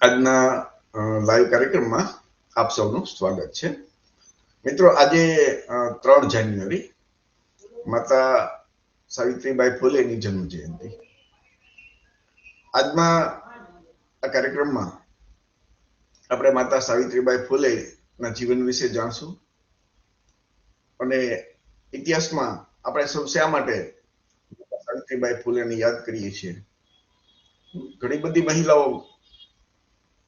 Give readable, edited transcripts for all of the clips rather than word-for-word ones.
આજના લાઈવ કાર્યક્રમમાં આપ સૌનું સ્વાગત છે. મિત્રો, આજે 3 જાન્યુઆરી માતા સાવિત્રીબાઈ ફૂલેની જન્મ જયંતિ. આજના આ કાર્યક્રમમાં આપણે માતા સાવિત્રીબાઈ ફૂલેના જીવન વિશે જાણશું અને ઇતિહાસમાં આપણે સૌ શા માટે સાવિત્રીબાઈ ફૂલેને યાદ કરીએ છીએ. ઘણી બધી મહિલાઓ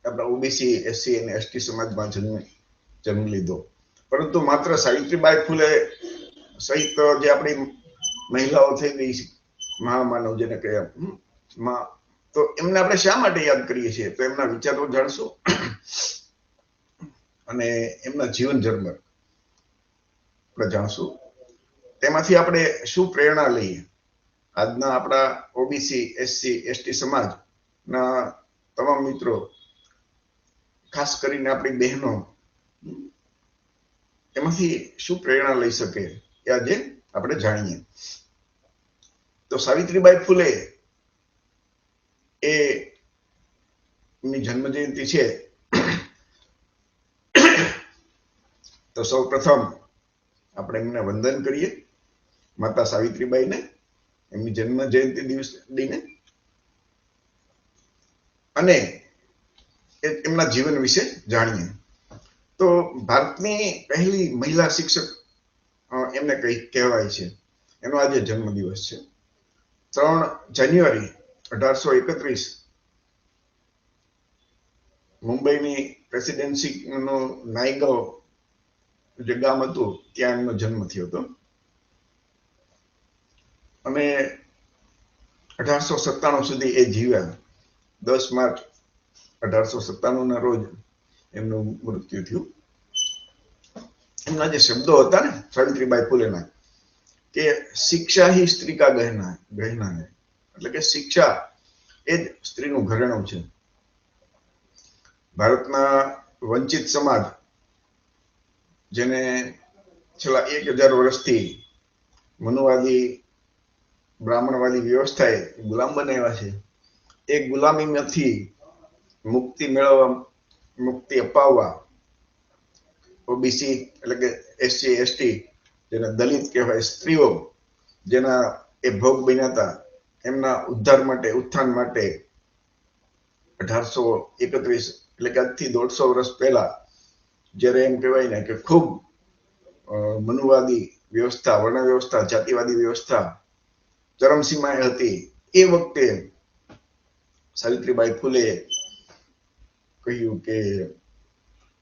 આપણા ઓબીસી, એસસી અને એસટી સમાજમાં જન્મ લીધો, પરંતુ માત્ર સાવિત્રીબાઈ ફૂલે સહિત જે આપણી મહિલાઓ થઈ ગઈ મહામાનવ જેને કહેવાય, તો એમને આપણે શા માટે યાદ કરીએ છીએ, તો એમના વિચારો જાણશું અને એમના જીવન ઝરમર આપણે જાણશું. તેમાંથી આપણે શું પ્રેરણા લઈએ. આજના આપણા ઓબીસી, એસસી, એસટી સમાજના તમામ મિત્રો, ખાસ કરીને આપણી બહેનો, એમાંથી શું પ્રેરણા લઈ શકે એ આજે આપણે જાણીએ. તો સાવિત્રીબાઈ ફૂલે એની જન્મ જયંતિ છે, તો સૌ પ્રથમ આપણે એમને વંદન કરીએ, માતા સાવિત્રીબાઈને, એમની જન્મ જયંતિ દિવસને, અને એમના જીવન વિશે જાણીએ. તો ભારતની પહેલી મહિલા શિક્ષક એમને કહેવાય છે, એનો આજે જન્મદિવસ છે. 3 જાન્યુઆરી 1831 મુંબઈની પ્રેસિડેન્સીનું નાયગાંવ જે ગામ હતું ત્યાં એમનો જન્મ થયો હતો અને 1897 સુધી એ જીવ્યા. 10 માર્ચ 1897 ના રોજ એમનું મૃત્યુ થયું. એમના જે શબ્દો હતા ને સાવિત્રીબાઈ ફૂલેના, કે શિક્ષા હી સ્ત્રી કા ગહેના હૈ, એટલે કે શિક્ષા એ જ સ્ત્રીનું ઘરેણું છે. ભારતના વંચિત સમાજ, જેને છેલ્લા 1000 વર્ષથી મનુવાદી બ્રાહ્મણવાદી વ્યવસ્થાએ ગુલામ બનાવ્યા છે, એ ગુલામીમાંથી મુક્તિ મેળવવા, મુક્તિ અપાવવા ઓબીસી એટલે કે એસસી એસટી, જેને દલિત કહેવાય, સ્ત્રીઓ જેના એ ભોગ બન્યા હતા, એમના ઉદ્ધાર માટે, ઉત્થાન માટે 1831 એટલે કે આજથી 150 વર્ષ પહેલા, જ્યારે એમ કહેવાય ને કે ખૂબ મનુવાદી વ્યવસ્થા, વર્ણ વ્યવસ્થા, જાતિવાદી વ્યવસ્થા ચરમસીમાએ હતી, એ વખતે સાવિત્રીબાઈ ફૂલે કહ્યું કે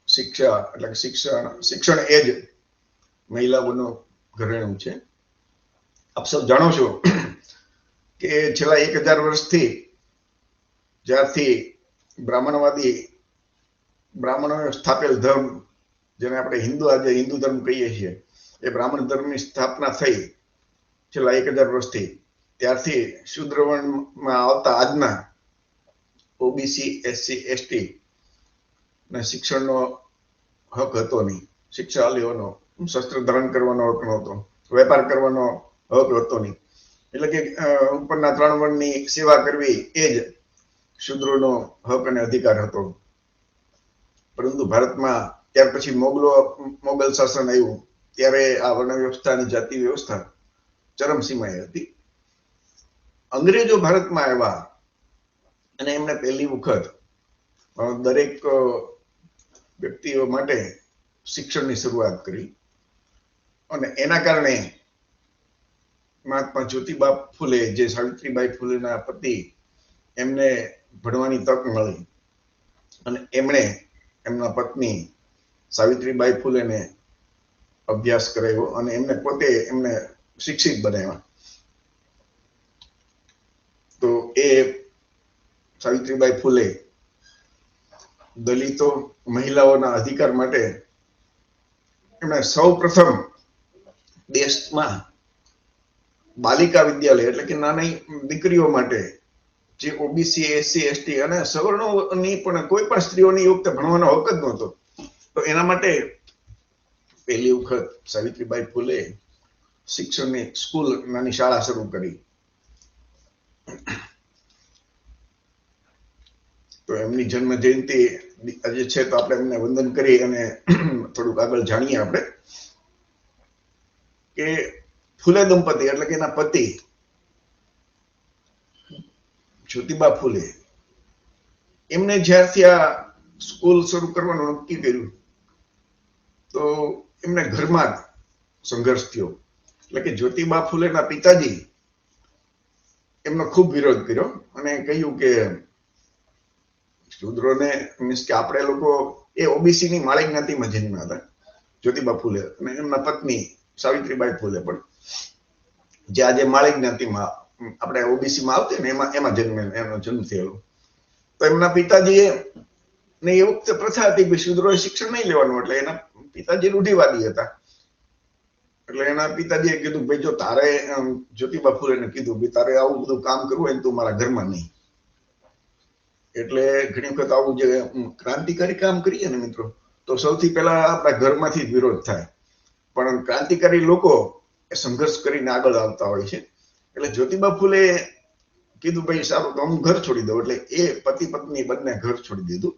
શિક્ષા એટલે શિક્ષણ એ જ મહિલાઓનું ઘરેણું છે. આપ સૌ જાણો છો કે છેલ્લા 1000 વર્ષથી જ્યારથી બ્રાહ્મણોએ સ્થાપેલ ધર્મ, જેને આપણે આજે હિન્દુ ધર્મ કહીએ છીએ, એ બ્રાહ્મણ ધર્મની સ્થાપના થઈ છેલ્લા 1000 વર્ષથી, ત્યારથી શૂદ્ર વર્ણમાં આવતા આજના ઓબીસી, એસસી, એસટી ને શિક્ષણનો હક હતો નહીં. શિક્ષા લેવાનો, શસ્ત્ર ધારણ કરવાનો હક નહોતો, વેપાર કરવાનો હક હતો નહીં. એટલે કે ઉપરના 3 વર્ણની સેવા કરવી એ જ શૂદ્રોનો હક અને અધિકાર હતો. પરંતુ ભારતમાં ત્યાર પછી મોગલ શાસન આવ્યું, ત્યારે આ વર્ણ વ્યવસ્થા અને જાતિ વ્યવસ્થા ચરમસીમાએ હતી. અંગ્રેજો ભારતમાં આવ્યા અને એમને પહેલી વખત દરેક વ્યક્તિઓ માટે શિક્ષણની શરૂઆત કરી અને એના કારણે મહાત્મા જ્યોતિબા ફૂલે, જે સાવિત્રીબાઈ ફૂલેના પતિ, એમને ભણવાની તક મળી અને એમણે એમના પત્ની સાવિત્રીબાઈ ફૂલેને અભ્યાસ કરાવ્યો અને એમને પોતે એમને શિક્ષિત બનાવ્યા. તો એ સાવિત્રીબાઈ ફૂલે દલિતો, મહિલાઓના અધિકાર માટે એમણે સૌ પ્રથમ દેશમાં બાલિકા વિદ્યાલય એટલે કે નાની દીકરીઓ માટે, જે ઓબીસી, એસસી, એસટી અને સવર્ણોની પણ કોઈ પણ સ્ત્રીઓની વખતે ભણવાનો હક જ નહોતો, તો એના માટે પહેલી વખત સાવિત્રીબાઈ ફૂલે શિક્ષણની સ્કૂલ, નાની શાળા શરૂ કરી. તો એમની જન્મ જયંતિ આજે છે, તો આપણે એમને વંદન કરી અને થોડુંક આગળ જાણીએ આપણે કે ફૂલે દંપતી એટલે કે એના પતિ જ્યોતિબા ફૂલે એમને જ્યારથી આ સ્કૂલ શરૂ કરવાનું નક્કી કર્યું તો એમને ઘરમાં સંઘર્ષ થયો. એટલે કે જ્યોતિબા ફૂલેના પિતાજી એમનો ખૂબ વિરોધ કર્યો અને કહ્યું કે શૂદ્રોને મીન્સ કે આપણે લોકો એ ઓબીસી ની માળી જ્ઞાતિમાં જન્મ્યા હતા જ્યોતિબા ફૂલે અને એમના પત્ની સાવિત્રીબાઈ ફૂલે પણ જે આજે માળી જ્ઞાતિમાં આપણે ઓબીસી માં આવતી ને એમાં એનો જન્મ થયેલો. તો એમના પિતાજીએ ને એ વખતે પ્રથા હતી કે શૂદ્રોએ શિક્ષણ નહીં લેવાનું, એટલે એના પિતાજી રૂઢિવાદી હતા. એટલે એના પિતાજીએ કીધું ભાઈ જો તારે જ્યોતિબા ફૂલેને કીધું ભાઈ તારે આવું બધું કામ કરવું હોય ને તું મારા ઘરમાં નહીં. એટલે ઘણી વખત આવું જે ક્રાંતિકારી કામ કરીએ ને મિત્રો તો સૌથી પહેલા આપણા ઘરમાંથી જ વિરોધ થાય, પણ ક્રાંતિકારી લોકો એ સંઘર્ષ કરીને આગળ આવતા હોય છે. એટલે જ્યોતિબા ફૂલે કીધું ભાઈ સારું તો હું ઘર છોડી દઉં. એટલે એ પતિ પત્ની બંને ઘર છોડી દીધું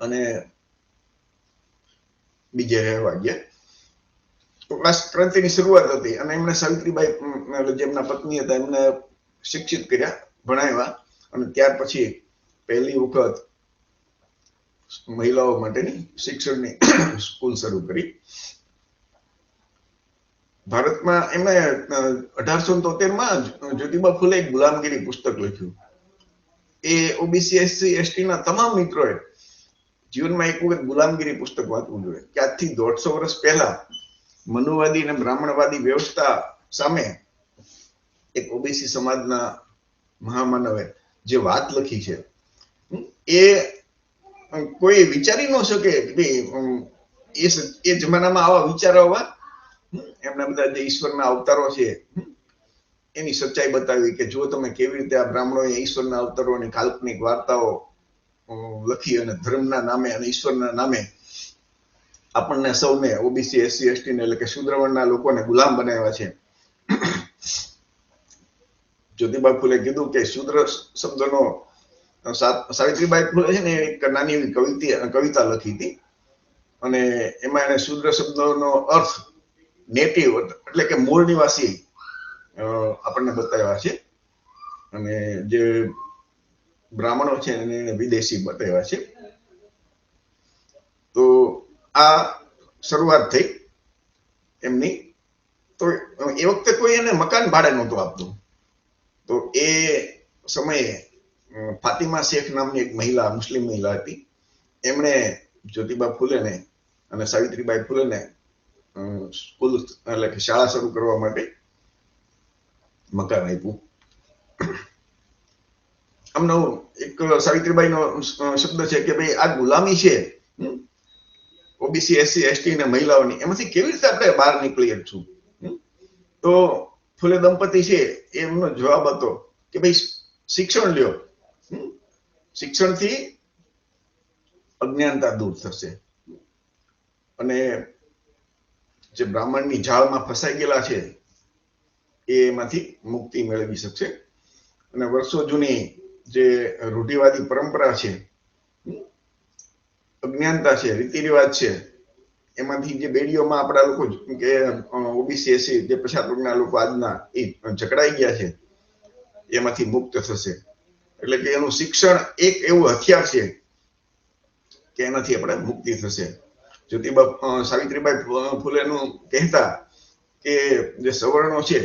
અને બીજે રહેવા ગયા. તો આ ક્રાંતિની શરૂઆત હતી અને એમને સાવિત્રીબાઈ જેમના પત્ની હતા એમને શિક્ષિત કર્યા, ભણાવ્યા અને ત્યાર પછી પહેલી વખત મહિલાઓ માટેની શિક્ષણની સ્કૂલ શરૂ કરી. ભારતમાં એમણે 1873માં જ્યોતિબા ફૂલે એક ગુલામગીરી પુસ્તક લખ્યું. એ ઓબીસી એસસી એસટી ના તમામ મિત્રોએ જીવનમાં એક વખત ગુલામગીરી પુસ્તક વાંચવું જોઈએ કે આજથી 150 વર્ષ પહેલા મનુવાદી અને બ્રાહ્મણવાદી વ્યવસ્થા સામે એક ઓબીસી સમાજના મહામાનવે જે વાત લખી છે એ કોઈ વિચારી ન શકે કે એ જમાનામાં આવા વિચારો આવવા. એમના બધા જે ઈશ્વરના અવતારો છે એની સચ્ચાઈ બતાવી કે જો તમે કેવી રીતે આ બ્રાહ્મણોએ ઈશ્વરના અવતારોની કાલ્પનિક વાર્તાઓ લખી અને ધર્મના નામે અને ઈશ્વરના નામે આપણને સૌને ઓબીસી એસસી એસટી ને એટલે કે શૂદ્રવર્ણના લોકોને ગુલામ બનાવ્યા છે. જ્યોતિબા ફૂલે કીધું કે શૂદ્ર શબ્દનો સાવિત્રીબાઈ ફૂલે છે ને એક નાની એવી કવિતા લખી હતી અને એમાં એને શૂદ્ર શબ્દનો અર્થ નેટિવ એટલે કે મૂળ નિવાસી આપણને બતાવ્યા છે અને જે બ્રાહ્મણો છે એને વિદેશી બતાવ્યા છે. તો આ શરૂઆત થઈ એમની. તો એ વખતે કોઈ એને મકાન ભાડે નહોતું આપતું. તો એ સમયે ફાતિમા શેખ નામની એક મહિલા, મુસ્લિમ મહિલા હતી, એમણે જ્યોતિબા ફૂલેને અને સાવિત્રીબાઈ ફૂલેને સ્કૂલ એટલે કે શાળા શરૂ કરવા માટે મકાન આપ્યું. આમનો એક સાવિત્રીબાઈનો શબ્દ છે કે ભાઈ આ ગુલામી છે ઓબીસી એસસી એસટી ને મહિલાઓની, એમાંથી કેવી રીતે આપણે બહાર નીકળી છું. તો ફૂલે દંપતી છે એમનો જવાબ હતો કે ભાઈ શિક્ષણ લ્યો, શિક્ષણથી અજ્ઞાનતા દૂર થશે અને જે બ્રાહ્મણની જાળમાં ફસાઈ ગયેલા છે એમાંથી મુક્તિ મેળવી શકશે. અને વર્ષો જૂની જે રૂઢિવાદી પરંપરા છે, અજ્ઞાનતા છે, રીતિ રિવાજ છે, એમાંથી જે બેડીઓમાં આપણા લોકો કે ઓબીસી એસસી જે પછાત વર્ગના લોકો આજના એ જકડાઈ ગયા છે એમાંથી મુક્ત થશે. એટલે કે એનું શિક્ષણ એક એવું હથિયાર છે કે એનાથી આપણે મુક્તિ થશે. જ્યોતિબા સાવિત્રીબાઈ ફૂલેનું કહેતા કે જે સવર્ણો છે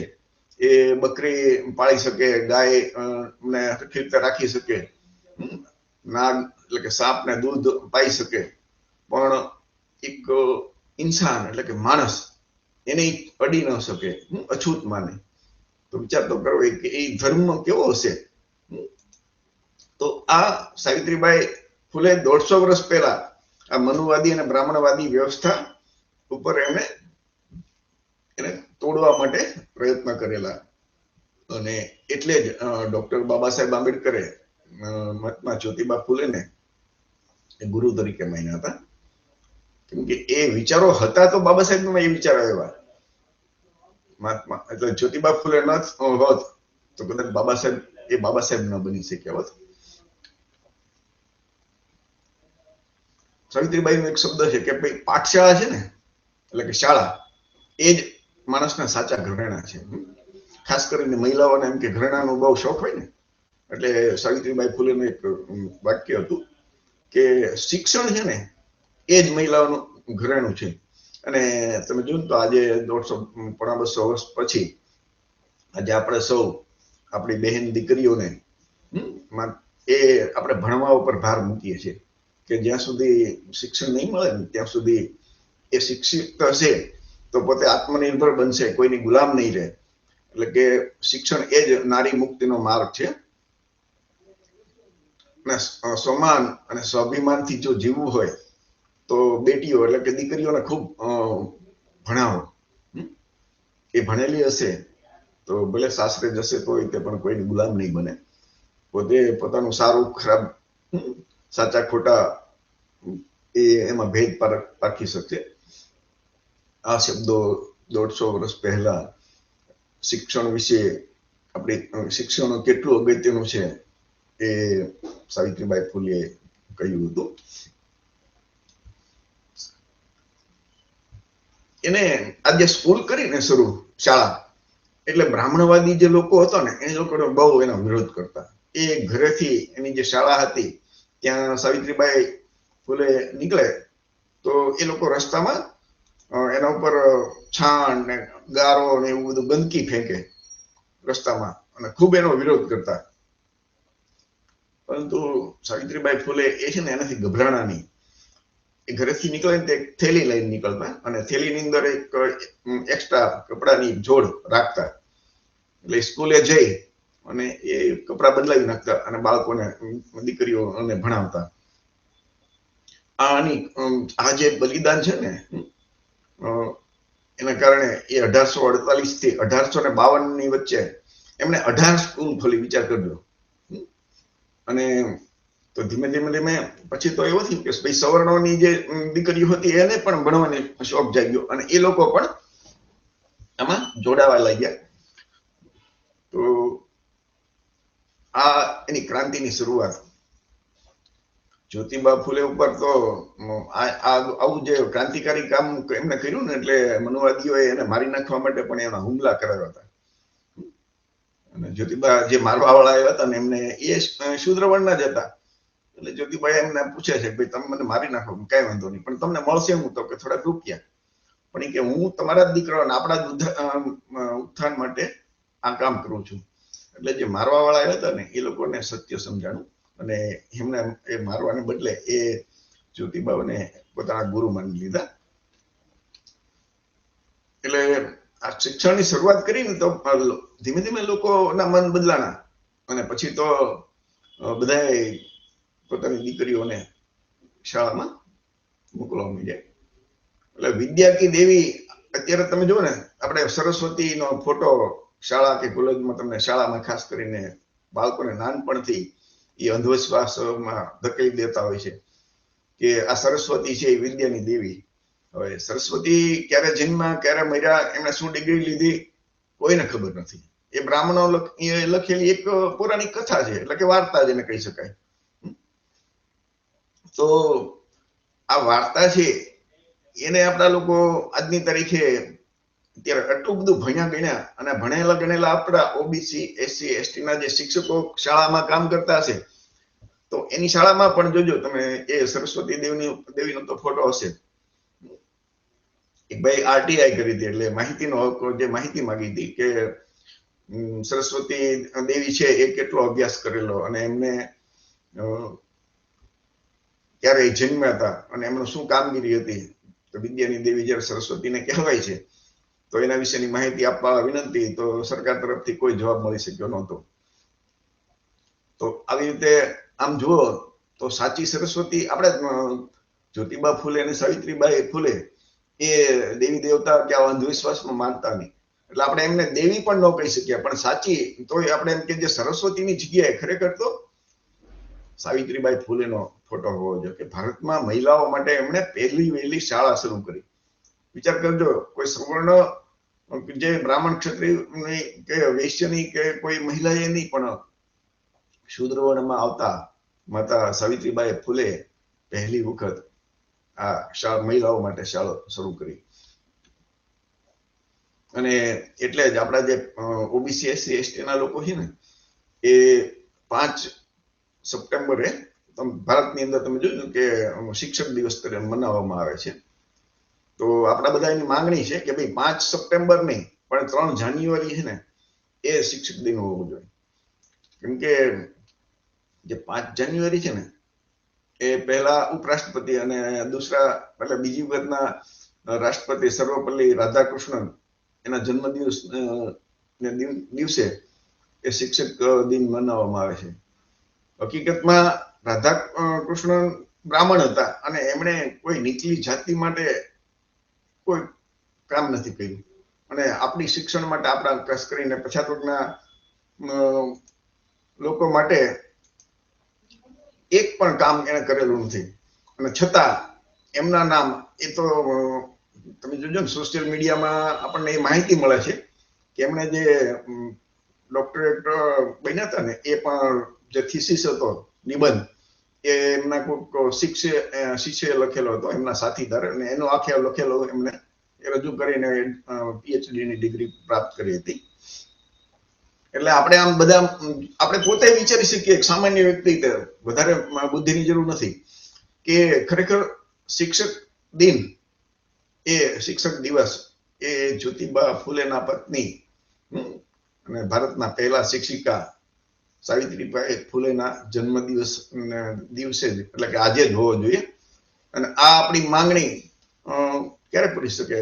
એ બકરી પાળી શકે, ગાય ને સરખી રીતે રાખી શકે, નાગ એટલે કે સાપ ને દૂધ પાઈ શકે, પણ એક ઇન્સાન એટલે કે માણસ એને અડી ન શકે, અછૂત માને. તો વિચાર તો કરો કે એ ધર્મ કેવો હશે. તો આ સાવિત્રીબાઈ ફૂલે 150 વર્ષ પહેલા આ મનુવાદી અને બ્રાહ્મણવાદી વ્યવસ્થા ઉપર એને તોડવા માટે પ્રયત્ન કરેલા. અને એટલે જ ડોક્ટર બાબા સાહેબ આંબેડકરે મહાત્મા જ્યોતિબા ફૂલેને ગુરુ તરીકે માન્યા હતા. કેમ કે એ વિચારો હતા તો બાબા સાહેબ એ વિચાર આવ્યા. મહાત્મા એટલે જ્યોતિબા ફૂલે ન હોત તો કદાચ બાબા સાહેબ ન બની શક્યા હોત. સાવિત્રીબાઈનો એક શબ્દ છે કે ભાઈ પાઠશાળા છે ને, એટલે કે શાળા, એ જ માણસના સાચા ઘરેણા છે. ખાસ કરીને મહિલાઓને એમ કે ઘરેણાનો બહુ શોખ હોય ને, એટલે સાવિત્રીબાઈ ફૂલેનું એક વાક્ય હતું કે શિક્ષણ છે ને એ જ મહિલાઓનું ઘરેણું છે. અને તમે જોયું તો આજે 150-200 વર્ષ પછી આજે આપણે સૌ આપણી બહેન દીકરીઓને એ આપણે ભણવા ઉપર ભાર મૂકીએ છીએ કે જ્યાં સુધી શિક્ષણ નહીં મળે ને ત્યાં સુધી એ શિક્ષિત હશે તો પોતે આત્મનિર્ભર બનશે, કોઈની ગુલામ નહીં રહે. એટલે કે શિક્ષણ એ જ નારી મુક્તિનો માર્ગ છે. અને સમાન અને સ્વાભિમાનથી જો જીવવું હોય તો બેટીઓ એટલે કે દીકરીઓને ખૂબ ભણાવો. એ ભણેલી હશે તો ભલે સાસરે જશે તોય તે પણ કોઈની ગુલામ નહીં બને, પોતે પોતાનું સારું ખરાબ, સાચા ખોટા એ એમાં ભેદ પારખી શકશે. આ શબ્દો 150 વર્ષ પહેલા શિક્ષણ વિશે, આપણે શિક્ષણ કેટલું અગત્યનું છે એ સાવિત્રીબાઈ ફૂલે કહ્યું હતું. એને આજે સ્કૂલ કરીને શરૂ શાળા, એટલે બ્રાહ્મણવાદી જે લોકો હતા ને એ લોકોને બહુ એનો વિરોધ કરતા. એ ઘરેથી એની જે શાળા હતી ત્યાં સાવિત્રીબાઈ ફૂલે નીકળે તો એ લોકો રસ્તામાં એના ઉપર છાણ ને ગારો ને એવું બધું ગંદકી ફેંકે રસ્તામાં અને ખૂબ એનો વિરોધ કરતા. પરંતુ સાવિત્રીબાઈ ફૂલે એ છે ને એનાથી ગભરાણા નહીં. એ ઘરેથી નીકળે ને તે થેલી લઈને નીકળતા અને થેલીની અંદર એક એક્સ્ટ્રા કપડાની જોડ રાખતા. એટલે સ્કૂલે જઈ અને એ કપડા બદલાવી નાખતા અને બાળકોને, દીકરીઓને ભણાવતા. આ જે બલિદાન છે ને એના કારણે એ 1848 થી 1852 ની વચ્ચે એમણે 18 સ્કૂલ ખોલી, વિચાર કરજો. અને તો ધીમે ધીમે પછી તો એવું થયું કે ભાઈ સવર્ણોની જે દીકરીઓ હતી એને પણ ભણવાની શોખ જાગ્યો અને એ લોકો પણ આમાં જોડાવા લાગ્યા. તો આ એની ક્રાંતિની શરૂઆત. જ્યોતિબા ફૂલે ઉપર તો આવું જે ક્રાંતિકારી કામ એમને કર્યું ને એટલે મનુવાદીઓએ એને મારી નાખવા માટે પણ એના હુમલા કરાવ્યા હતા. અને જ્યોતિબા જે મારવા વાળા આવ્યા હતા ને એમને એ શૂદ્ર વર્ણના જ હતા. એટલે જ્યોતિબાઈ એમને પૂછે છે ભાઈ તમે મને મારી નાખો, કઈ વાંધો નહીં, પણ તમને મળશે હું તો કે થોડાક રૂપિયા. પણ એ કે હું તમારા જ દીકરાઓને આપણા ઉત્થાન માટે આ કામ કરું છું. એટલે જે મારવા વાળા આવ્યા હતા ને એ લોકોને સત્ય સમજાણું અને એમને એ મારવાને બદલે એ જ્યોતિબાઓને પોતાના ગુરુ માની લીધા. એટલે આ શિક્ષણની શરૂઆત કરીને તો ધીમે ધીમે લોકોના મન બદલાણા અને પછી તો બધાએ પોતાની દીકરીઓને શાળામાં મોકલવા માંડ્યા. એટલે વિદ્યા કી દેવી, અત્યારે તમે જુઓ ને આપણે સરસ્વતીનો ફોટો શાળા કે કોલેજમાં, તમને શાળામાં ખાસ કરીને બાળકોને નાનપણથી એ અંધવિશ્વાસમાં ધકેલી દેતા હોય છે કે આ સરસ્વતી છે એ વિદ્યાની દેવી. હવે સરસ્વતી ક્યારે જન્મ્યા, ક્યારે મર્યા, એમણે શું ડિગ્રી લીધી, કોઈને ખબર નથી. એ બ્રાહ્મણો લખેલી એક પૌરાણિક કથા છે, એટલે કે વાર્તા જેને કહી શકાય. તો આ વાર્તા છે એને આપણા લોકો આજની તારીખે અત્યારે આટલું બધું ભણ્યા ગણ્યા અને ભણેલા ગણેલા આપણા ઓબીસી, એસસી, એસટી ના જે શિક્ષકો શાળામાં કામ કરતા હશે તો એની શાળામાં પણ જોજો તમે એ સરસ્વતી દેવીનો તો ફોટો હશે. એક ભાઈ આરટીઆઈ કરી હતી, એટલે માહિતીનો જે માહિતી માંગી હતી કે સરસ્વતી દેવી છે એ કેટલો અભ્યાસ કરેલો અને એમને ક્યારે જન્મ્યા હતા અને એમનું શું કામગીરી હતી. તો વિદ્યાની દેવી જ્યારે સરસ્વતીને કહેવાય છે તો એના વિશેની માહિતી આપવા વિનંતી, તો સરકાર તરફથી કોઈ જવાબ મળી શક્યો નહોતો. તો આવી રીતે આમ જુઓ તો સાચી સરસ્વતી આપણે જ્યોતિબા ફૂલે અને સાવિત્રીબાઈ ફૂલે એ દેવી દેવતા કે અંધવિશ્વાસમાં માનતા નહીં, એટલે આપણે એમને દેવી પણ ન કહી શક્યા, પણ સાચી તો આપણે એમ કે જે સરસ્વતીની જગ્યાએ ખરેખર તો સાવિત્રીબાઈ ફૂલેનો ફોટો હોવો જોઈએ કે ભારતમાં મહિલાઓ માટે એમણે પહેલી વહેલી શાળા શરૂ કરી. વિચાર કરજો, કોઈ સવર્ણ જે બ્રાહ્મણ ક્ષત્રિય કે વૈશ્યની કે કોઈ મહિલાએ નહીં, પણ શૂદ્ર વર્ણમાં આવતા માતા સાવિત્રીબાઈ ફૂલે પહેલી વખત આ મહિલાઓ માટે શાળા શરૂ કરી. અને એટલે જ આપણા જે ઓબીસી SC ST ના લોકો છે ને એ 5 સપ્ટેમ્બરે ભારતની અંદર તમે જોયું કે શિક્ષક દિવસ તરીકે મનાવવામાં આવે છે. તો આપણા બધાની માંગણી છે કે ભાઈ 5 સપ્ટેમ્બર નહીં પણ 3 જાન્યુઆરી છે ને એ શિક્ષક દિન હોવો જોઈએ. કેમ કે જે 5 જાન્યુઆરી છે ને એ પહેલા ઉપરાષ્ટ્રપતિ અને દૂસરા એટલે બીજી વખતના રાષ્ટ્રપતિ સર્વપલ્લી રાધાકૃષ્ણન એના જન્મદિવસ દિવસે એ શિક્ષક દિન મનાવવામાં આવે છે. હકીકતમાં રાધાકૃષ્ણન બ્રાહ્મણ હતા અને એમણે કોઈ નીચલી જાતિ માટે કોઈ કામ નથી કર્યું અને આપણી શિક્ષણ માટે આપણા ખાસ કરીને પછાત વર્ગના લોકો માટે એક પણ કામ એને કરેલું નથી. અને છતાં એમના નામ એ તો તમે જોજો ને સોશિયલ મીડિયામાં આપણને એ માહિતી મળે છે કે એમણે જે ડોક્ટરેટ બન્યા હતા ને એ પણ જે થીસીસ હતો નિબંધ એ એમના કોઈક શિષ્યએ લખેલો હતો, એમના સાથીદાર, અને એનો આખે લખેલો એમને રજૂ કરીને PhD ની ડિગ્રી પ્રાપ્ત કરી હતી. એટલે આપણે આમ બધા આપણે પોતે વિચારી શકીએ સામાન્ય વ્યક્તિ વધારે બુદ્ધિની જરૂર નથી કે ખરેખર શિક્ષક દિન એ શિક્ષક દિવસ એ જ્યોતિબા ફૂલેના પત્ની અને ભારતના પહેલા શિક્ષિકા સાવિત્રીબાઈ ફૂલેના જન્મદિવસ દિવસે જ એટલે કે આજે જ હોવો જોઈએ. અને આ આપણી માંગણી ક્યારે પૂરી શકે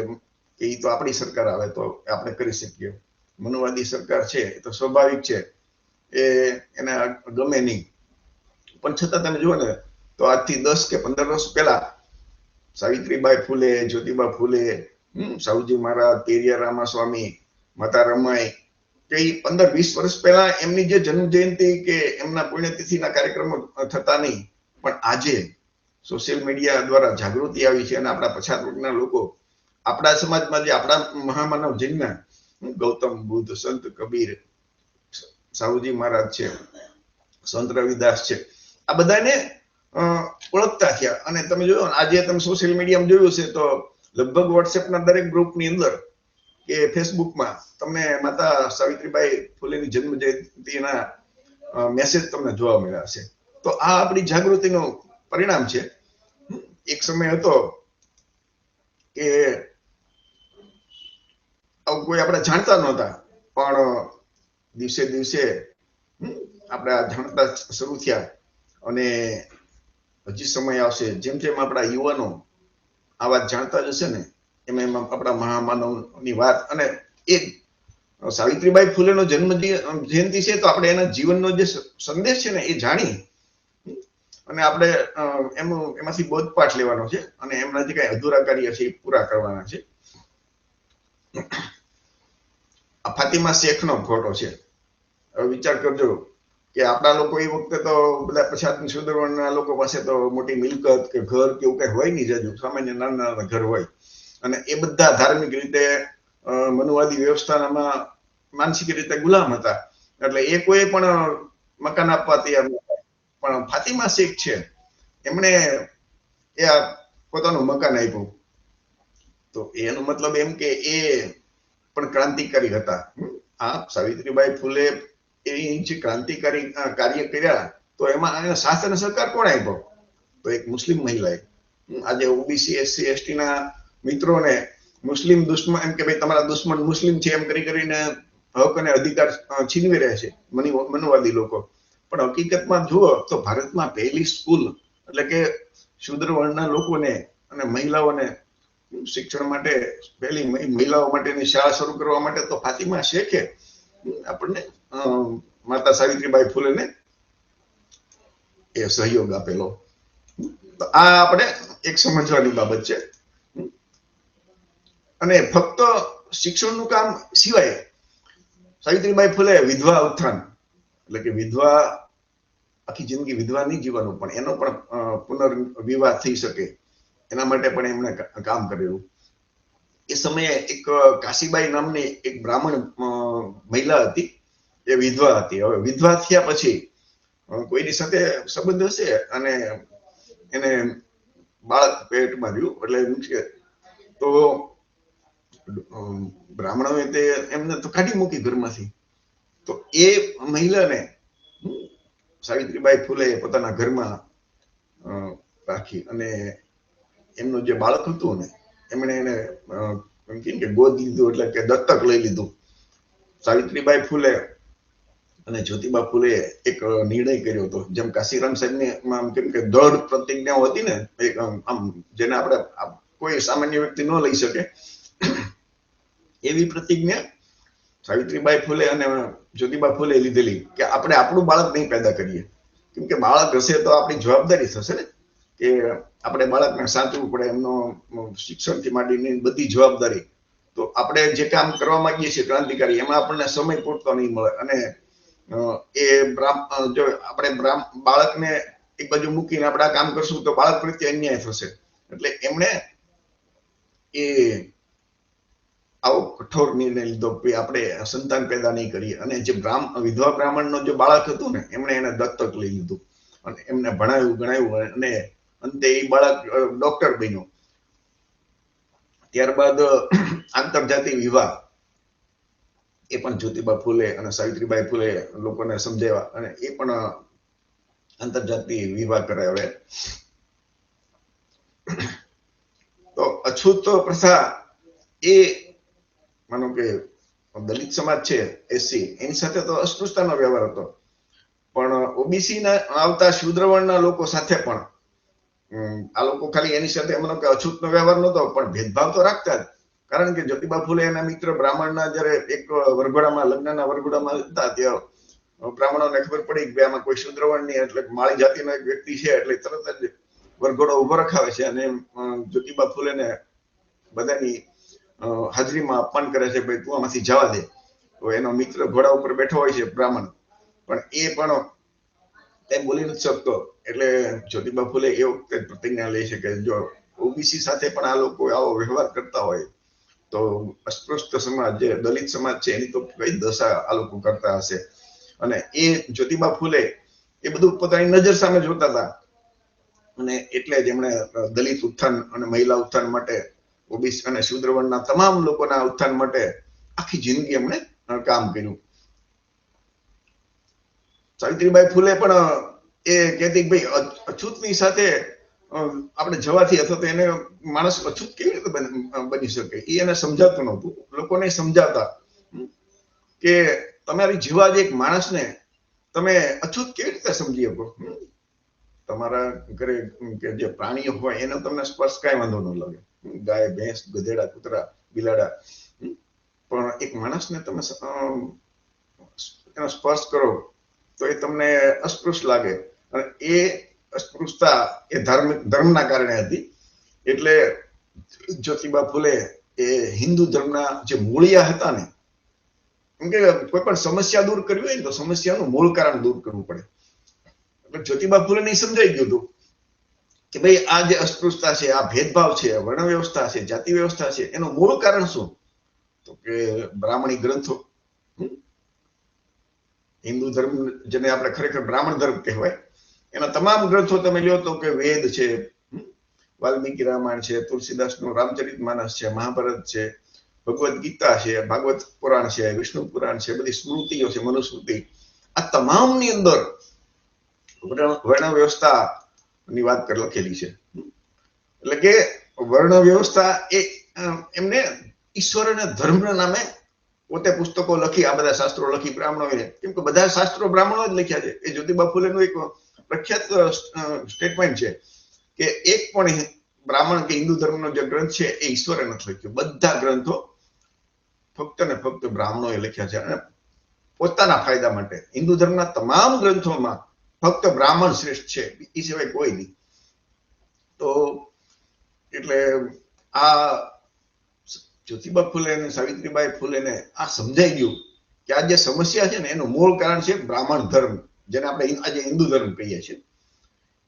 કે એ તો આપણી સરકાર આવે તો આપણે કરી શકીએ. મનુવાદી સરકાર છે એ તો સ્વાભાવિક છે એને ગમે નહીં, પણ છતાં તમે જુઓ ને તો આજથી 10 કે 15 વર્ષ પહેલા સાવિત્રીબાઈ ફૂલે, જ્યોતિબા ફૂલે, સાહુજી મહારાજ, પેરિયા રામાસ્વામી, માતા રમાઈ કે 15-20 વર્ષ પહેલા એમની જે જન્મ જયંતિ કે એમના પુણ્યતિથિના કાર્યક્રમો થતા નહીં, પણ આજે સોશિયલ મીડિયા દ્વારા જાગૃતિ આવી છે અને આપણા પછાત વર્ગના લોકો આપણા સમાજમાં જે આપણા મહામાનવ જૈનના ગૌતમ બુદ્ધ, સંત કબીર, સાહુજી મહારાજ છે, સંત રવિદાસ છે, આ બધાને ઓળખતા થયા. અને તમે જોયો આજે તમે સોશિયલ મીડિયામાં જોયું છે તો લગભગ વોટ્સએપના દરેક ગ્રુપની અંદર કે ફેસબુકમાં તમને માતા સાવિત્રીબાઈ ફૂલેની જન્મ જયંતિના મેસેજ તમને જોવા મળ્યા હશે. તો આ આપણી જાગૃતિનું પરિણામ છે. એક સમય હતો કે કોઈ આપણે જાણતા નહોતા, પણ દિવસે દિવસે આપણે જાણતા શરૂ થયા અને હજી સમય આવશે જેમ જેમ આપણા યુવાનો આ વાત જાણતા જશે ને એમ આપણા મહામાનવની વાત અને એ સાવિત્રીબાઈ ફૂલેનો જન્મ જયંતિ છે તો આપણે એના જીવનનો જે સંદેશ છે ને એ જાણી અને આપણે એમાંથી બોધપાઠ લેવાનો છે અને એમના જે કઈ અધૂરા કાર્ય છે એ પૂરા કરવાના છે. આ ફાતિમા શેખનો ફોટો છે. હવે વિચાર કરજો કે આપણા લોકો એ વખતે તો બધા પછાત સુધરવાના લોકો પાસે તો મોટી મિલકત કે ઘર કે એવું કઈ હોય નહીં, જાજુ સામાન્ય નાના નાના ઘર હોય અને એ બધા ધાર્મિક રીતે મનુવાદી વ્યવસ્થામાં માનસિક રીતે ગુલામ હતા. એટલે એ કોઈ પણ મકાન આપવા તૈયાર નહોતા. પણ ફાતિમા શેખ છે એમણે એ પોતાનું મકાન આપ્યું. તો એનો મતલબ એમ કે એ પણ ક્રાંતિકારી હતા. આ સાવિત્રીબાઈ ફૂલે એ જે ક્રાંતિકારી કાર્ય કર્યા તો એમાં એને સાથ અને સહકાર કોણ આપ્યો? તો એક મુસ્લિમ મહિલાએ. આજે ઓબીસી SC ST ના મિત્રોને મુસ્લિમ દુશ્મન એમ કે ભાઈ તમારા દુશ્મન મુસ્લિમ છે એમ કરીને હક અને અધિકાર છીનવી રહ્યા છે મનુવાદી લોકો. પણ હકીકતમાં જુઓ તો ભારતમાં પહેલી સ્કૂલ એટલે કે શૂદ્ર વર્ણના લોકોને અને મહિલાઓને શિક્ષણ માટે પહેલી મહિલાઓ માટેની શાળા શરૂ કરવા માટે તો ફાતિમા શેખે આપણને માતા સાવિત્રીબાઈ ફૂલેને એ સહયોગ આપેલો. તો આ આપણે એક સમજવાની બાબત છે. અને ફક્ત શિક્ષણનું કામ સિવાય સાવિત્રીબાઈ ફૂલે વિધવા ઉત્થાન એટલે કે વિધવા આખી જિંદગી વિધવા નહીં જીવવાનું પણ એનો પણ પુનર્વિવાહ થઈ શકે એના માટે પણ એમણે કામ કરેલું. એ સમયે એક કાશીબાઈ નામની એક બ્રાહ્મણ મહિલા હતી, એ વિધવા હતી. હવે વિધવા થયા પછી કોઈની સાથે સંબંધ હશે અને એને બાળક પેટમાં રહ્યું એટલે એમ છે તો બ્રાહ્મણોએ તે એમને તો કાઢી મૂકી ઘરમાંથી. તો એ મહિલાને સાવિત્રીબાઈ ફૂલે પોતાના ઘરમાં રાખી અને એમનું જે બાળક હતું ને એમણે એને એમ કે ગોદ લીધું એટલે કે દત્તક લઈ લીધું. સાવિત્રીબાઈ ફૂલે અને જ્યોતિબા ફૂલે એક નિર્ણય કર્યો હતો, જેમ કાશીરામ સાહેબની કેમ કે દ્રઢ પ્રતિજ્ઞાઓ હતી ને, એક આમ જેને આપણે કોઈ સામાન્ય વ્યક્તિ ન લઈ શકે એવી પ્રતિજ્ઞા સાવિત્રીબાઈ ફૂલે અને જ્યોતિબા ફૂલે લીધેલી કે આપણે આપણું બાળક નહીં પેદા કરીએ, કેમ કે બાળક હશે તો આપણી જવાબદારી થશે ને, કે આપણે બાળકને સાચવવું પડે, એમનો શિક્ષણથી માંડીની બધી જવાબદારી. તો આપણે જે કામ કરવા માંગીએ છીએ ક્રાંતિકારી, એમાં આપણને સમય પૂરતો નહીં મળે અને એ જો આપણે બાળકને એક બાજુ મૂકીને આપણે આ કામ કરશું તો બાળક પ્રત્યે અન્યાય થશે. એટલે એમણે એ આવો કઠોર નિર્ણય લીધો કે આપણે સંતાન પેદા નહીં કરીએ. અને જે વિધવા બ્રાહ્મણનો જે બાળક હતું ને એમણે એને દત્તક લઈ લીધું અને એમને ભણાવ્યું ગણાવ્યું અને અંતે એ બાળક ડોક્ટર બન્યો. ત્યારબાદ આંતરજાતિ વિવાહ એ પણ જ્યોતિબા ફૂલે અને સાવિત્રીબાઈ ફૂલે લોકોને સમજાવ્યા અને એ પણ આંતરજાતિ વિવાહ કરાવ્યા. તો અછૂત પ્રથા એ માનો કે દલિત સમાજ છે એસસી, એની સાથે તો અસ્પૃશ્યતાનો વ્યવહાર હતો, પણ ઓબીસી ના આવતા શૂદ્રવર્ણના લોકો સાથે પણ આ લોકો ખાલી એની સાથે એમનો કે અછૂતનો વ્યવહાર નતો, પણ ભેદભાવ તો રાખતા જ. કારણ કે જ્યોતિબા ફૂલે એના મિત્ર બ્રાહ્મણના જયારે એક વરઘોડામાં, લગ્નના વરઘોડામાં હતા, ત્યાં બ્રાહ્મણોને ખબર પડી કે આમાં કોઈ શૂદ્રવર્ણની એટલે માળી જાતિનો એક વ્યક્તિ છે, એટલે તરત જ વરઘોડો ઉભો રખાવે છે અને જ્યોતિબા ફૂલેને બધાની હાજરીમાં અપમાન કરે છે, ભાઈ તું આમાંથી જવા દે. તો એનો મિત્ર ઘોડા ઉપર બેઠો હોય છે બ્રાહ્મણ, પણ એ પણ કઈ બોલી નથી શકતો. એટલે જ્યોતિબા ફૂલે એ વખતે પ્રતિજ્ઞા લે છે કે જો ઓબીસી સાથે પણ આ લોકો આવો વ્યવહાર કરતા હોય તો અસ્પૃશ્ય સમાજ, જે દલિત સમાજ છે, એની તો કઈ દશા આ લોકો કરતા હશે. અને એ જ્યોતિબા ફૂલે એ બધું પોતાની નજર સામે જોતા હતા અને એટલે જ એમણે દલિત ઉત્થાન અને મહિલા ઉત્થાન માટે, ઓબીસી અને શૂદ્રવર્ણના તમામ લોકોના ઉત્થાન માટે આખી જિંદગી એમણે કામ કર્યું. સાવિત્રીબાઈ ફૂલે પણ એ કહેતી ભાઈ અછૂતની સાથે આપણે જવાથી અથવા તો એને માણસ અછૂત કેવી રીતે બની શકે, એ એને સમજાતું નહોતું. લોકોને સમજાવતા કે તમારી જેવા જ એક માણસને તમે અછૂત કેવી રીતે સમજી શકો. તમારા ઘરે કે જે પ્રાણીઓ હોય એનો તમને સ્પર્શ કાંઈ વાંધો ન લાગે, ગાય, ભેંસ, ગધેડા, કૂતરા, બિલાડા, પણ એક માણસને તમે એનો સ્પર્શ કરો તો એ તમને અસ્પૃશ્ય લાગે. અને એ અસ્પૃશ્યતા એ ધર્મના કારણે હતી. એટલે જ્યોતિબા ફૂલે એ હિન્દુ ધર્મના જે મૂળિયા હતા ને, કેમ કે કોઈ પણ સમસ્યા દૂર કરવી હોય ને તો સમસ્યાનું મૂળ કારણ દૂર કરવું પડે. એટલે જ્યોતિબા ફૂલે ને સમજાઈ ગયું હતું કે ભાઈ આ જે અસ્પૃશ્યતા છે, આ ભેદભાવ છે, વર્ણ વ્યવસ્થા છે, જાતિ વ્યવસ્થા છે, એનું મૂળ કારણ શું? તો કે બ્રાહ્મણી ગ્રંથો. હિન્દુ ધર્મ જેને આપણે ખરેખર બ્રાહ્મણ ધર્મ કહેવાય, એના તમામ ગ્રંથો તમે લ્યો તો કે વેદ છે, વાલ્મીકી રામાયણ છે, તુલસીદાસનું રામચરિતમાનસ છે, મહાભારત છે, ભગવદ ગીતા છે, ભાગવત પુરાણ છે, વિષ્ણુ પુરાણ છે, બધી સ્મૃતિઓ છે, મનુસ્મૃતિ, આ તમામની અંદર વર્ણ વ્યવસ્થા ની વાત લખેલી છે. એટલે કે વર્ણ વ્યવસ્થા એ એમને ઈશ્વર અને ધર્મના નામે પોતે પુસ્તકો લખી, આ બધા શાસ્ત્રો લખી બ્રાહ્મણોએ, કેમ કે બધા શાસ્ત્રો બ્રાહ્મણો જ લખ્યા છે. એ જ્યોતિબા ફૂલેનું એક પ્રખ્યાત સ્ટેટમેન્ટ છે કે એક પણ બ્રાહ્મણ કે હિન્દુ ધર્મનો જે ગ્રંથ છે એ ઈશ્વરે નથી લખ્યો. બધા ગ્રંથો ફક્ત ને ફક્ત બ્રાહ્મણોએ લખ્યા છે અને પોતાના ફાયદા માટે. હિન્દુ ધર્મના તમામ ગ્રંથોમાં ફક્ત બ્રાહ્મણ શ્રેષ્ઠ છે, એ સિવાય કોઈ નહીં. તો એટલે આ જ્યોતિબા ફૂલે અને સાવિત્રીબાઈ ફૂલેને આ સમજાઈ ગયું કે આ જે સમસ્યા છે ને એનું મૂળ કારણ છે બ્રાહ્મણ ધર્મ, જેને આપણે આજે હિન્દુ ધર્મ કહીએ છીએ.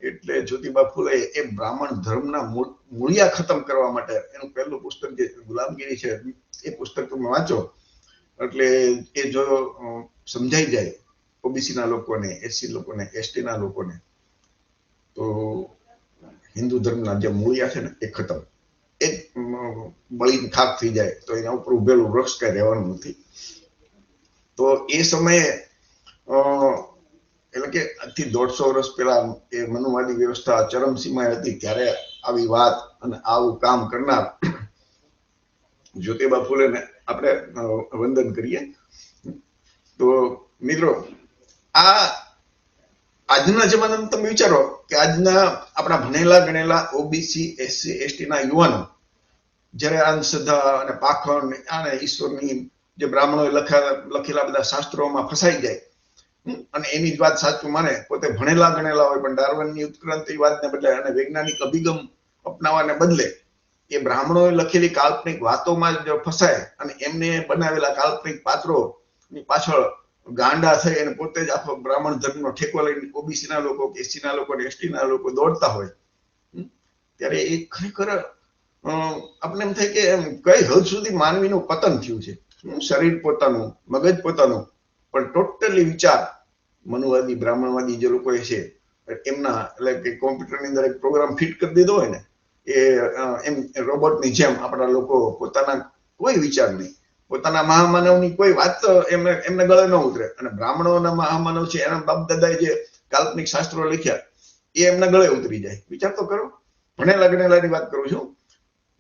એટલે જ્યોતિબા ફૂલે એ બ્રાહ્મણ ધર્મના મૂળિયા ખતમ કરવા માટે એનું પહેલું પુસ્તક જે ગુલામગીરી છે, એ પુસ્તક તમે વાંચો એટલે એ જો સમજાઈ જાય ઓબીસી ના લોકોને, એસસી લોકોને, એસટી ના લોકોને, તો હિન્દુ ધર્મના જે મૂળિયા છે ને એ ખતમ, એ બળીને ખાક થઈ જાય તો એના ઉપર ઉભેલું વૃક્ષ કઈ રહેવાનું નથી. તો એ સમયે એટલે કે આજથી 150 વર્ષ પહેલા એ મનુવાદી વ્યવસ્થા ચરમસીમાએ હતી, ત્યારે આવી વાત અને આવું કામ કરનાર જ્યોતિબા ફૂલેને આપણે વંદન કરીએ. તો મિત્રો, આ આજના જમાનામાં તમે વિચારો કે આજના આપણા ભણેલા ગણેલા ઓબીસી એસસી એસટી ના યુવાનો જયારે અંધશ્રદ્ધા અને પાખંડ અને ઈશ્વરની જે બ્રાહ્મણોએ લખેલા બધા શાસ્ત્રોમાં ફસાઈ જાય અને એની જ વાત સાચું માને, પોતે ભણેલા ગણેલા હોય પણ ડાર્વિનની ઉત્ક્રાંતિ વાતને બદલે અને વૈજ્ઞાનિક અભિગમ અપનાવવાને બદલે એ બ્રાહ્મણોએ લખેલી કાલ્પનિક વાતોમાં જ ફસાય અને એમને બનાવેલા કાલ્પનિક પાત્રોની પાછળ ગાંડા થઈ અને પોતે જ આખો બ્રાહ્મણ ધર્મનો ઠેકો લઈને ઓબીસી ના લોકો, એસસી ના લોકો, એસટી ના લોકો દોડતા હોય, ત્યારે એ ખરેખર આપણે એમ થાય કે કઈ હદ સુધી માનવીનું પતન થયું છે. શરીર પોતાનું, મગજ પોતાનું, પણ ટોટલી વિચાર મનુવાદી બ્રાહ્મણવાદી જે લોકો છે એમના, એટલે કે કોમ્પ્યુટરની અંદર એક પ્રોગ્રામ ફિટ કરી દીધો હોય ને એ એમ રોબોટની જેમ આપણા લોકો પોતાના કોઈ વિચાર નહીં, પોતાના મહામાનવની કોઈ વાત એમને ગળે ન ઉતરે. અને બ્રાહ્મણોના મહામાનવ છે એના બાપ દાદાએ જે કાલ્પનિક શાસ્ત્રો લખ્યા એ એમના ગળે ઉતરી જાય. વિચાર તો કરો, ભણેલા ગણેલાની વાત કરું છું,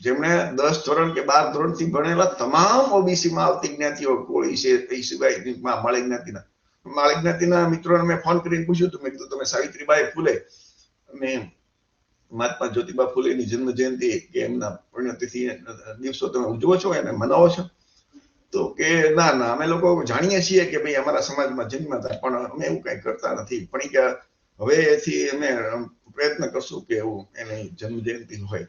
જેમણે 10 ધોરણ કે 12 ધોરણ થી ભણેલા તમામ ઓબીસી માં આવતી જ્ઞાતિઓ, કોળી છે એ સિવાય માળી જ્ઞાતિના મિત્રોને મેં ફોન કરીને પૂછ્યું હતું, મેં કીધું તમે સાવિત્રીબાઈ ફૂલે અને મહાત્મા જ્યોતિબા ફૂલેની જન્મ જયંતિ કે એમના પુણ્યતિથિ દિવસો તમે ઉજવો છો, એને મનાવો છો? તો કે ના ના, અમે લોકો જાણીએ છીએ કે ભાઈ અમારા સમાજમાં જન્મ હતા પણ અમે એવું કઈ કરતા નથી, પણ કે હવેથી અમે પ્રયત્ન કરશું કે એવું એની જન્મ જયંતિ હોય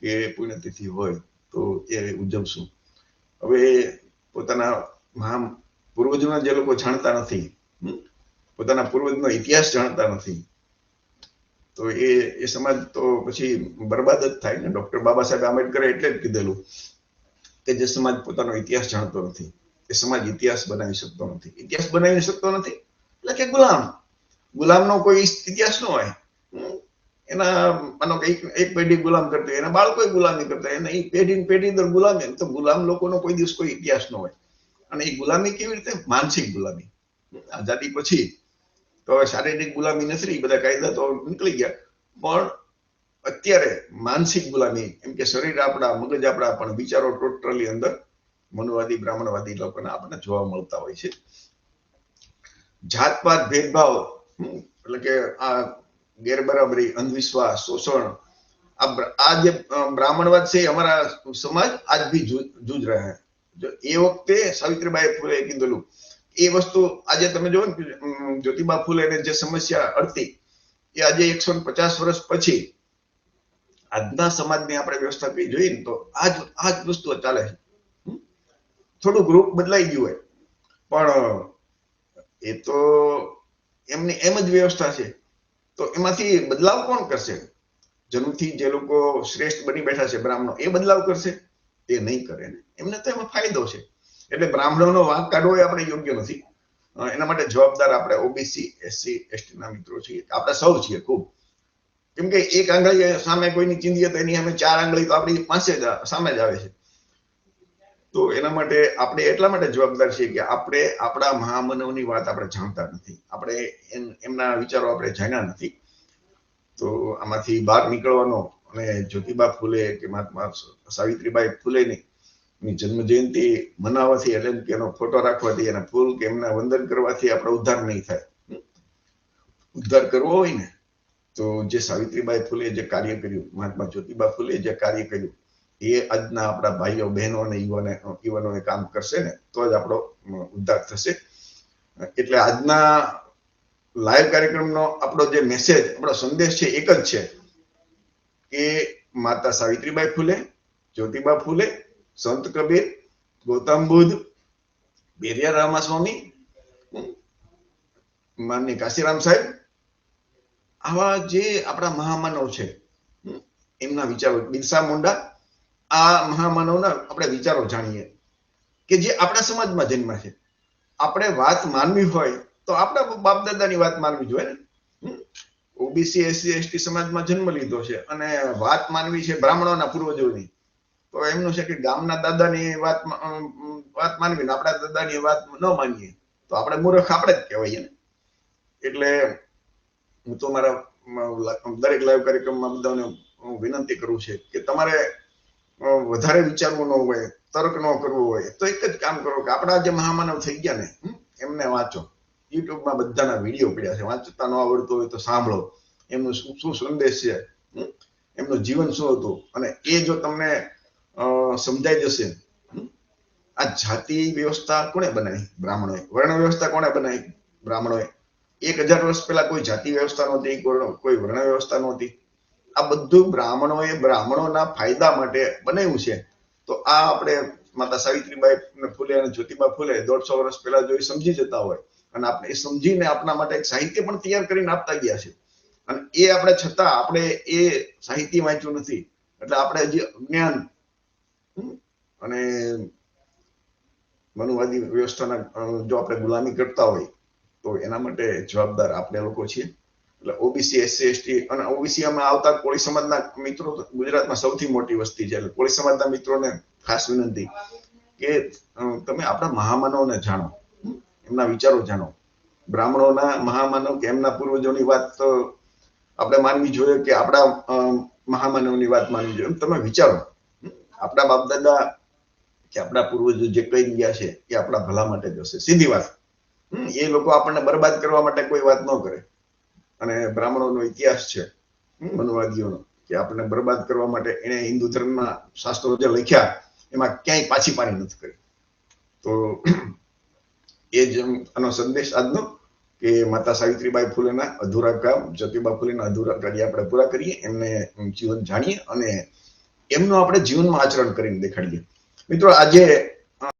કે પુણ્યતિથિ હોય તો એ ઉજવશું. હવે પોતાના પૂર્વજોના જે લોકો જાણતા નથી, પોતાના પૂર્વજનો ઇતિહાસ જાણતા નથી, તો એ સમાજ તો પછી બરબાદ જ થાય ને. ડોક્ટર બાબા સાહેબ આંબેડકરે એટલે જ કીધેલું કે જે સમાજ પોતાનો ઇતિહાસ જાણતો નથી એ સમાજ ઇતિહાસ બનાવી શકતો નથી. ઇતિહાસ બનાવી શકતો નથી એટલે કે ગુલામનો કોઈ ઇતિહાસ ન હોય. એના માનો કે એક પેઢી ગુલામ કરતી, એના બાળકો ગુલામી કરતા, એને પેઢી દર ગુલામી, તો ગુલામ લોકોનો કોઈ દિવસ કોઈ ઇતિહાસ ન હોય. અને એ ગુલામી કેવી રીતે? માનસિક ગુલામી. આઝાદી પછી તો શારીરિક ગુલામી નથી, બધા કાયદા તો નીકળી ગયા, પણ અત્યારે માનસિક ગુલામી, એમ કે શરીર આપણા, મગજ આપણા, પણ વિચારો ટોટલી અંદર મનુવાદી બ્રાહ્મણવાદી લોકોના આપણને જોવા મળતા હોય છે. જાતપાત, ભેદભાવ, એટલે કે આ ગેરબરાબરી, અંધવિશ્વાસ, શોષણ, આ જે બ્રાહ્મણવાદ છે અમારા સમાજ આજ ભી જૂझ રહ્યા है. એ વખતે સાવિત્રીબાઈ ફૂલે કીધેલું એ વસ્તુ આજે તમે જો ને, જ્યોતિબા ફૂલેને જે સમસ્યા અડતી એ આજે 150 વર્ષ પછી આજના સમાજની આપણે વ્યવસ્થા કરી જોઈએ ને તો આજ વસ્તુ ચાલે છે. થોડું ગ્રુપ બદલાઈ ગયું હોય પણ એ તો એમની એમ જ વ્યવસ્થા છે. તો એમાંથી બદલાવ કોણ કરશે? જન્મથી જે લોકો શ્રેષ્ઠ બની બેઠા છે બ્રાહ્મણો, એ બદલાવ કરશે? એ નહીં કરે ને. એમને તો એમાં ફાયદો છે. એટલે બ્રાહ્મણોનો વાંક કાઢવો એ આપણે યોગ્ય નથી. એના માટે જવાબદાર આપણે ઓબીસી એસસી એસટી ના મિત્રો છીએ, આપણે સૌ છીએ ખૂબ. કેમ કે એક આંગળી સામે કોઈની ચીંધીએ તો એની સામે 4 આંગળી તો આપણી પાસે જ સામે જ આવે છે. તો એના માટે આપણે એટલા માટે જવાબદાર છીએ કે આપણે આપણા મહામાનવની વાત આપણે જાણતા નથી, આપણે એમના વિચારો આપણે જાણ્યા નથી. તો આમાંથી બહાર નીકળવાનો અને જ્યોતિબા ફૂલે કે મહાત્મા સાવિત્રીબાઈ ફૂલેની જન્મ જયંતિ મનાવવાથી, એટલે કે એનો ફોટો રાખવાથી, એના ફૂલ કે એમના વંદન કરવાથી આપણો ઉદ્ધાર નહીં થાય. ઉદ્ધાર કરવો હોય ને તો જે સાવિત્રીબાઈ ફૂલે જે કાર્ય કર્યું, મહાત્મા જ્યોતિબા ફૂલે જે કાર્ય કર્યું, એ આજના આપણા ભાઈઓ બહેનો અને યુવાનોએ કામ કરશે ને તો જ આપણો ઉદ્ધાર થશે. એટલે આજના લાઈવ કાર્યક્રમનો આપણો જે મેસેજ, આપણો સંદેશ છે એક જ છે કે માતા સાવિત્રીબાઈ ફૂલે, જ્યોતિબા ફૂલે, સંત કબીર, ગૌતમ બુદ્ધ, બેરિયા રામાસ્વામી, માનની કાશીરામ સાહેબ, આવા જે આપણા મહામાનવ છે એમના વિચારો, બિરસા મુંડા, આ મહામાનવના આપણે વિચારો જાણીએ કે જે આપણા સમાજમાં જન્મ્યા છે. આપણે વાત માનવી હોય તો આપણા બાપ દાદાની વાત માનવી જોઈએ ને. ઓબીસી એસસી એસટી સમાજમાં જન્મ લીધો છે અને વાત માનવી છે બ્રાહ્મણોના પૂર્વજોની, તો એમનું છે કે ગામના દાદાની વાત માનવી ને આપણા દાદાની વાત ન માનીએ તો આપણે મૂર્ખ આપણે જ કહેવાય ને. એટલે હું તો મારા દરેક લાઈવ કાર્યક્રમમાં બધાને વિનંતી કરું છે કે તમારે વધારે વિચારવું ન હોય, તર્ક ન કરવું હોય તો એક જ કામ કરો કે આપણા જે મહામાનવ થઈ ગયા ને એમને વાંચો. યુટ્યુબમાં બધાના વિડીયો પડ્યા છે, વાંચતા ન આવડતું હોય તો સાંભળો, એમનું શું સંદેશ છે, એમનું જીવન શું હતું, અને એ જો તમને સમજાઈ જશે. આ જાતિ વ્યવસ્થા કોણે બનાવી? બ્રાહ્મણોએ. વર્ણ વ્યવસ્થા કોણે બનાવી? બ્રાહ્મણોએ. 1000 વર્ષ પહેલા કોઈ જાતિ વ્યવસ્થા નહોતી, કોઈ વર્ણ વ્યવસ્થા નહોતી. આ બધું બ્રાહ્મણોના ફાયદા માટે બનાવ્યું છે. તો આ આપણે માતા સાવિત્રીબાઈ ફૂલે અને જ્યોતિબા ફૂલે 150 વર્ષ પહેલા જો એ સમજી જતા હોય અને આપણે એ સમજીને આપણા માટે એક સાહિત્ય પણ તૈયાર કરીને આપતા ગયા છે, અને એ આપણે છતાં આપણે એ સાહિત્ય વાંચ્યું નથી, એટલે આપણે હજી અજ્ઞાન અને મનુવાદી વ્યવસ્થાના જો આપણે ગુલામી કરતા હોય તો એના માટે જવાબદાર આપણે લોકો છીએ. એટલે ઓબીસી એસસી એસટી અને ઓબીસીમાં આવતા કોળી સમાજના મિત્રો ગુજરાતમાં સૌથી મોટી વસ્તી છે. એટલે કોળી સમાજના મિત્રોને ખાસ વિનંતી કે તમે આપણા મહામાનવને જાણો, એમના વિચારો જાણો. બ્રાહ્મણોના મહામાનવ કે એમના પૂર્વજોની વાત આપણે માનવી જોઈએ કે આપણા મહામાનવની વાત માનવી જોઈએ? તમે વિચારો, આપણા બાપ દાદા કે આપણા પૂર્વજો જે કહી ગયા છે એ આપણા ભલા માટે જ હશે. સીધી વાત. એ લોકો આપણને બરબાદ કરવા માટે કોઈ વાત ન કરે. અને બ્રાહ્મણોનો ઇતિહાસ છે, મનુવાદીઓનો, કે આપણને બરબાદ કરવા માટે એને હિન્દુ ધર્મના શાસ્ત્રો જે લખ્યા એમાં ક્યાંય પાછી પાની નથી કરી. તો એ જ આનો સંદેશ આજનો, કે માતા સાવિત્રીબાઈ ફૂલેના અધૂરા કામ, જ્યોતિબા ફૂલેના અધૂરા કાર્ય આપણે પૂરા કરીએ, એમને જીવન જાણીએ અને એમનું આપણે જીવનમાં આચરણ કરીને દેખાડીએ. મિત્રો, આજે